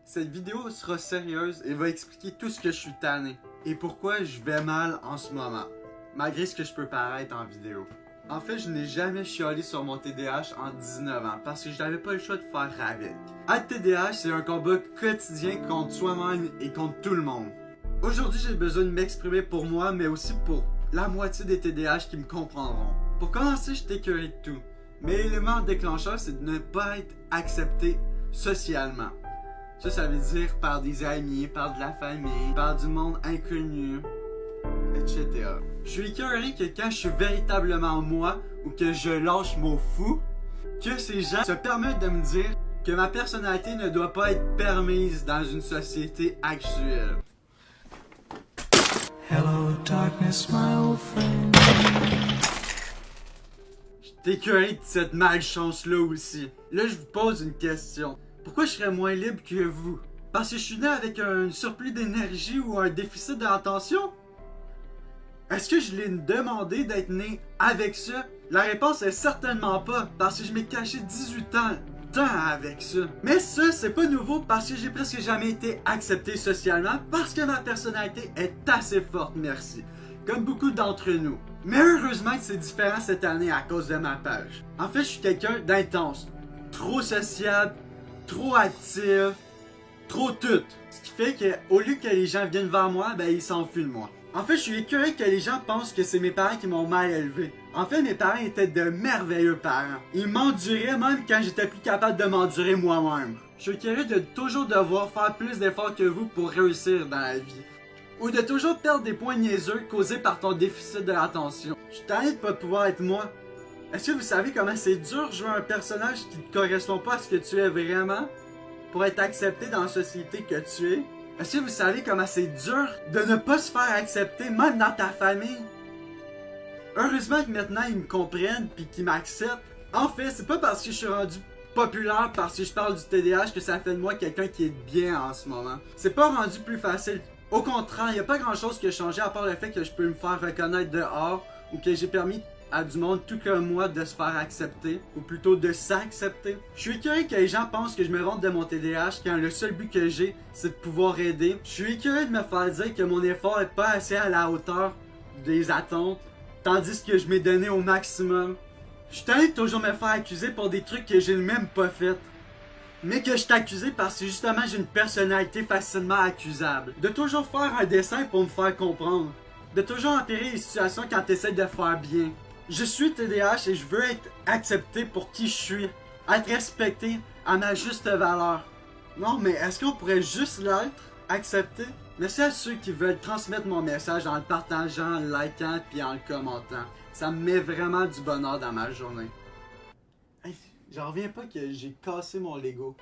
Cette vidéo sera sérieuse et va expliquer tout ce que je suis tanné et pourquoi je vais mal en ce moment, malgré ce que je peux paraître en vidéo. En fait, je n'ai jamais chialé sur mon TDAH en 19 ans parce que je n'avais pas le choix de faire avec. Être TDAH, c'est un combat quotidien contre soi-même et contre tout le monde. Aujourd'hui, j'ai besoin de m'exprimer pour moi, mais aussi pour la moitié des TDAH qui me comprendront. Pour commencer, je t'écœurais de tout. Mais l'élément déclencheur, c'est de ne pas être accepté socialement. Ça veut dire par des amis, par de la famille, par du monde inconnu, etc. Je suis écœuré que quand je suis véritablement moi ou que je lâche mon fou, que ces gens se permettent de me dire que ma personnalité ne doit pas être permise dans une société actuelle. Hello darkness, my old friend. Je suis écœuré de cette malchance-là aussi. Là, je vous pose une question. Pourquoi je serais moins libre que vous? Parce que je suis né avec un surplus d'énergie ou un déficit d'attention? Est-ce que je l'ai demandé d'être né avec ça? La réponse est certainement pas, parce que je m'ai caché 18 ans avec ça. Mais ça, c'est pas nouveau parce que j'ai presque jamais été accepté socialement parce que ma personnalité est assez forte, merci. Comme beaucoup d'entre nous. Mais heureusement que c'est différent cette année à cause de ma page. En fait, je suis quelqu'un d'intense, trop sociable, trop actif, trop tout. Ce qui fait qu'au lieu que les gens viennent vers moi, ben ils s'enfuient de moi. En fait, je suis écœuré que les gens pensent que c'est mes parents qui m'ont mal élevé. En fait, mes parents étaient de merveilleux parents. Ils m'enduraient même quand j'étais plus capable de m'endurer moi-même. Je suis écœuré de toujours devoir faire plus d'efforts que vous pour réussir dans la vie. Ou de toujours perdre des points niaiseux causés par ton déficit de l'attention. Je suis tanné de pas pouvoir être moi. Est-ce que vous savez comment c'est dur de jouer un personnage qui ne correspond pas à ce que tu es vraiment pour être accepté dans la société que tu es? Est-ce que vous savez comment c'est dur de ne pas se faire accepter même dans ta famille? Heureusement que maintenant ils me comprennent puis qu'ils m'acceptent. En fait, c'est pas parce que je suis rendu populaire parce que je parle du TDAH que ça fait de moi quelqu'un qui est bien en ce moment. C'est pas rendu plus facile. Au contraire, il n'y a pas grand chose qui a changé à part le fait que je peux me faire reconnaître dehors ou que j'ai permis à du monde tout comme moi de se faire accepter, ou plutôt de s'accepter. Je suis écœuré que les gens pensent que je me vante de mon TDAH quand le seul but que j'ai, c'est de pouvoir aider. Je suis écœuré de me faire dire que mon effort est pas assez à la hauteur des attentes, tandis que je m'ai donné au maximum. Je suis tanné de toujours me faire accuser pour des trucs que j'ai même pas fait. Mais que je suis accusé parce que justement j'ai une personnalité facilement accusable. De toujours faire un dessin pour me faire comprendre. De toujours empirer les situations quand tu essaies de faire bien. Je suis TDAH et je veux être accepté pour qui je suis. Être respecté à ma juste valeur. Non, mais est-ce qu'on pourrait juste l'être? Accepté? Merci à ceux qui veulent transmettre mon message en le partageant, en le likant puis en le commentant. Ça me met vraiment du bonheur dans ma journée. Hey, j'en reviens pas que j'ai cassé mon Lego.